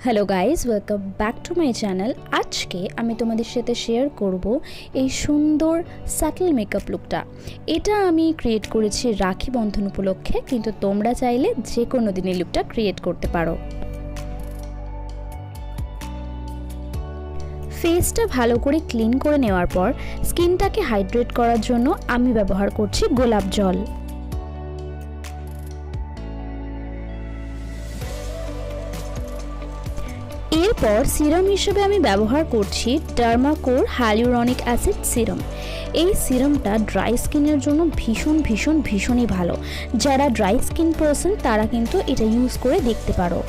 Hello guys, welcome back to my channel. আজকে আমি তোমাদের সাথে শেয়ার করব এই সুন্দর স্যাটল মেকআপ লুকটা। এটা আমি ক্রিয়েট করেছি রাখি বন্ধন উপলক্ষে, কিন্তু তোমরা চাইলে যে কোনো দিনই লুকটা ক্রিয়েট করতে পারো। ফেসটা ভালো করে ক্লিন করে নেওয়ার পর স্কিনটাকে হাইড্রেট করার জন্য আমি ব্যবহার করছি গোলাপ জল। এরপর সিরাম হিসেবে আমি ব্যবহার করছি derma core hyaluronic acid serum. এই সিরামটা ড্রাই স্কিনের জন্য ভীষণই ভালো। যারা ড্রাই স্কিন পারসন তারা কিন্তু এটা ইউজ করে দেখতে পারো।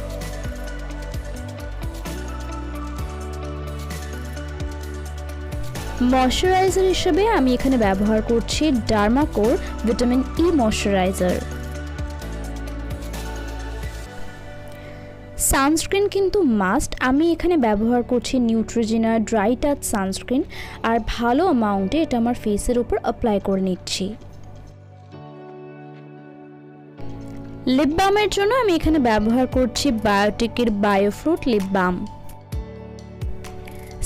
ময়শ্চারাইজার হিসেবে আমি এখানে ব্যবহার করছি derma core vitamin E moisturiser. Sunscreen কিন্তু মাস্ট। আমি এখানে ব্যবহার করছি নিউট্রোজেনা ড্রাই টাচ সানস্ক্রিন, আর ভালো অ্যামাউন্টে এটা আমার ফেসের উপর অ্যাপ্লাই করে নিচ্ছি। লিপ বামের জন্য আমি এখানে ব্যবহার করছি বায়োটিকের বায়োফ্রুট লিপ বাম।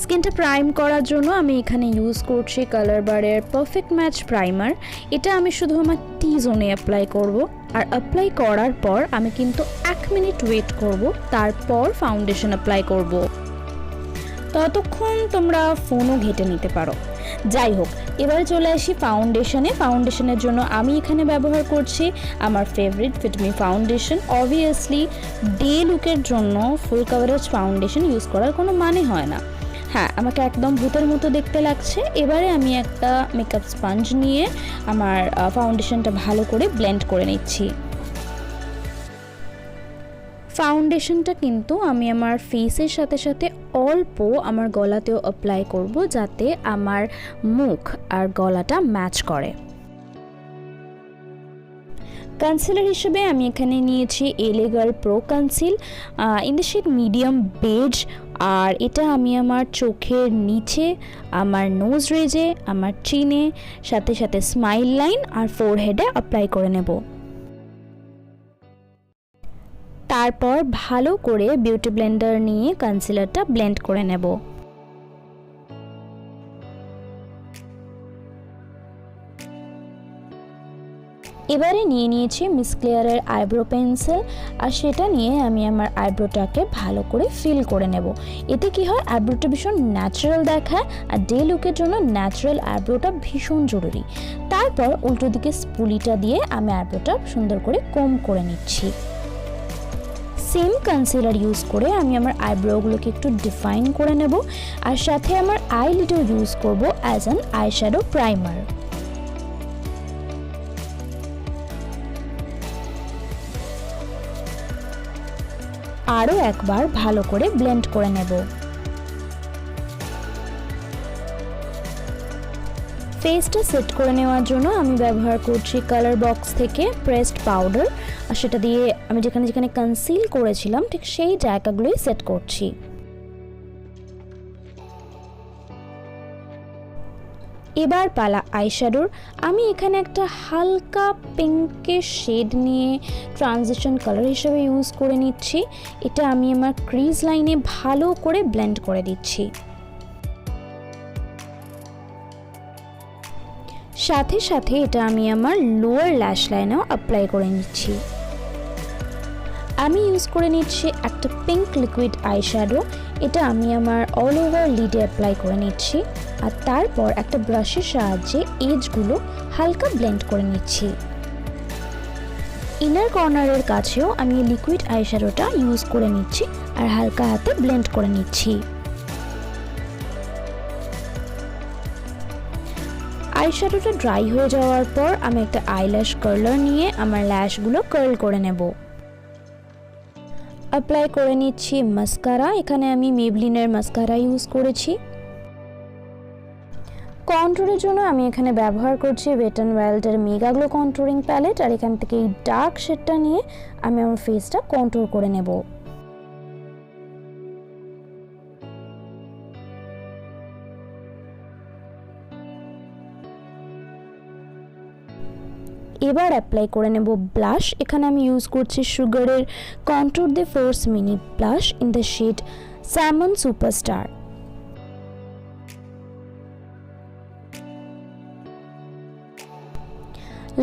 স্কিনটা প্রাইম করার জন্য আমি এখানে ইউজ করছি কালারবারের পারফেক্ট ম্যাচ প্রাইমার। এটা আমি শুধু আমার টি জোনে অ্যাপ্লাই করব, আর অ্যাপ্লাই করার পর আমি কিন্তু 1 মিনিট ওয়েট করব, তারপর ফাউন্ডেশন অ্যাপ্লাই করব। ততক্ষণ তোমরা ফোনও ঘেঁটে নিতে পারো। যাই হোক, এবার চলে আসি ফাউন্ডেশনে। ফাউন্ডেশনের জন্য আমি এখানে ব্যবহার করছি আমার favourite Fit Me foundation. Obviously day লুকের জন্য ফুল কাভারেজ ফাউন্ডেশন ইউজ করার কোনো মানে হয় না। হ্যাঁ, আমাকে একদম ভূতের মতো দেখতে লাগছে। এবারে আমি একটা মেকআপ স্পঞ্জ নিয়ে আমার ফাউন্ডেশনটা ভালো করে ব্লেন্ড করে নিচ্ছি। ফাউন্ডেশনটা কিন্তু আমি আমার ফেসের সাথে সাথে অল্প আমার গলাতেও অ্যাপ্লাই করব, যাতে আমার মুখ আর গলাটা ম্যাচ করে। কনসিলার হিসেবে আমি এখানে নিয়েছি LA Girl pro conceal in the shade medium beige, আর এটা আমি আমার চোখের নিচে, আমার নোজ রেজে, আমার চিনে, সাথে সাথে স্মাইল লাইন আর ফোরহেডে অ্যাপ্লাই করে নেব। তারপর ভালো করে বিউটি ব্লেন্ডার নিয়ে কনসিলারটা ব্লেন্ড করে নেব। এবারে নিয়ে নিয়েছি মিস ক্লিয়ারের আইব্রো পেন্সিল, আর সেটা নিয়ে আমি আমার আইব্রোটাকে ভালো করে ফিল করে নেব। এতে কি হয়, আইব্রোটা ভীষণ ন্যাচারাল দেখায়, আর ডে লুকের জন্য ন্যাচারাল আইব্রোটা ভীষণ জরুরি। তারপর উল্টো দিকে স্পুলিটা দিয়ে আমি আইব্রোটা সুন্দর করে কম করে নিচ্ছি। সেম কনসিলার ইউজ করে আমি আমার আইব্রোগুলোকে একটু ডিফাইন করে নেব, আর সাথে আমার আইলিডও ইউজ করব অ্যাজ অ্যান আইশ্যাডো প্রাইমার। আরও একবার ভালো করে ব্লেন্ড করে নেব। ফেসটা সেট করে নেওয়ার জন্য আমি ব্যবহার করছি কালার বক্স থেকে প্রেসড পাউডার, আর সেটা দিয়ে আমি যেখানে যেখানে কনসিল করেছিলাম ঠিক সেই জায়গাগুলোই সেট করছি। এবার পালা আইশ্যাডোর। আমি এখানে একটা হালকা পিঙ্কের শেড নিয়ে ট্রানজিশন কালার হিসেবে ইউজ করে নিচ্ছি। এটা আমি আমার ক্রিজ লাইনে ভালো করে ব্লেন্ড করে দিচ্ছি। সাথে সাথে এটা আমি আমার লোয়ার ল্যাশ লাইনেও অ্যাপ্লাই করে নিচ্ছি। আমি ইউজ করে নিচ্ছি একটা পিঙ্ক লিকুইড আইশ্যাডো। এটা আমি আমার অল ওভার লিডে অ্যাপ্লাই করে নিচ্ছি, আর তারপর একটা ব্রাশের সাহায্যে এজগুলো হালকা ব্লেন্ড করে নিচ্ছি। ইনার কর্নারের কাছেও আমি লিকুইড আইশ্যাডোটা ইউজ করে নিচ্ছি, আর হালকা হাতে ব্লেন্ড করে নিচ্ছি। আইশ্যাডোটা ড্রাই হয়ে যাওয়ার পর আমি একটা আইল্যাশ কার্লার নিয়ে আমার ল্যাশগুলো কার্ল করে নেব। অ্যাপ্লাই করে নিচ্ছি মাস্কারা। এখানে আমি মেবলিনের মাস্কারা ইউজ করেছি। কন্ট্রোরের জন্য আমি এখানে ব্যবহার করছি ওয়েট অ্যান্ড ওয়াইল্ডের মেগাগ্লো কন্ট্রোরিং প্যালেট, আর এখান থেকে এই ডার্ক শেডটা নিয়ে আমি আমার ফেসটা কন্ট্রোল করে নেব। এবার অ্যাপ্লাই করে নেব ব্লাশ। এখানে আমি ইউজ করছি সুগারের contour the force mini blush in the shade salmon superstar.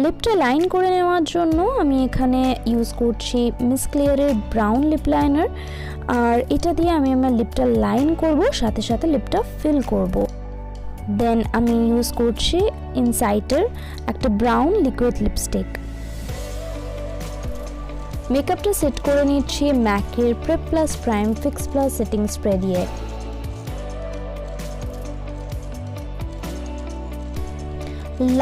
লিপটা লাইন করে নেওয়ার জন্য আমি এখানে ইউজ করছি মিস ক্লিয়ারের ব্রাউন লিপ লাইনার, আর এটা দিয়ে আমি আমার লিপটা লাইন করব, সাথে সাথে লিপটা ফিল করব। দেন আমি ইউজ করছি ইনসাইটের একটা ব্রাউন লিকুইড লিপস্টিক। মেকআপটা সেট করে নিচ্ছি ম্যাকের prep plus prime fix plus setting spray দিয়ে।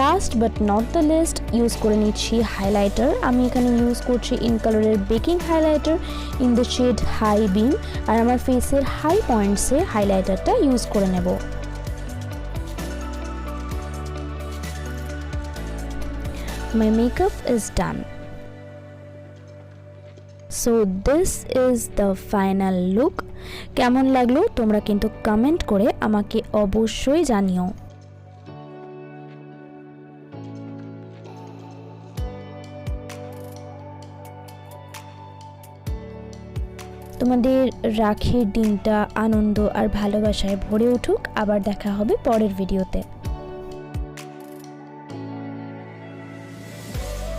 Last but not the least use করে নিচ্ছি হাইলাইটার। আমি এখানে ইউজ করছি ইন কালারের baking highlighter in the shade high beam, আর আমার ফেসের হাই পয়েন্টসে হাইলাইটারটা ইউজ করে নেব। My makeup is done. So this is the final look. কেমন লাগলো তোমরা কিন্তু কমেন্ট করে আমাকে অবশ্যই জানিও। তোমাদের রাখির দিনটা আনন্দ আর ভালোবাসায় ভরে উঠুক। আবার দেখা হবে পরের ভিডিওতে।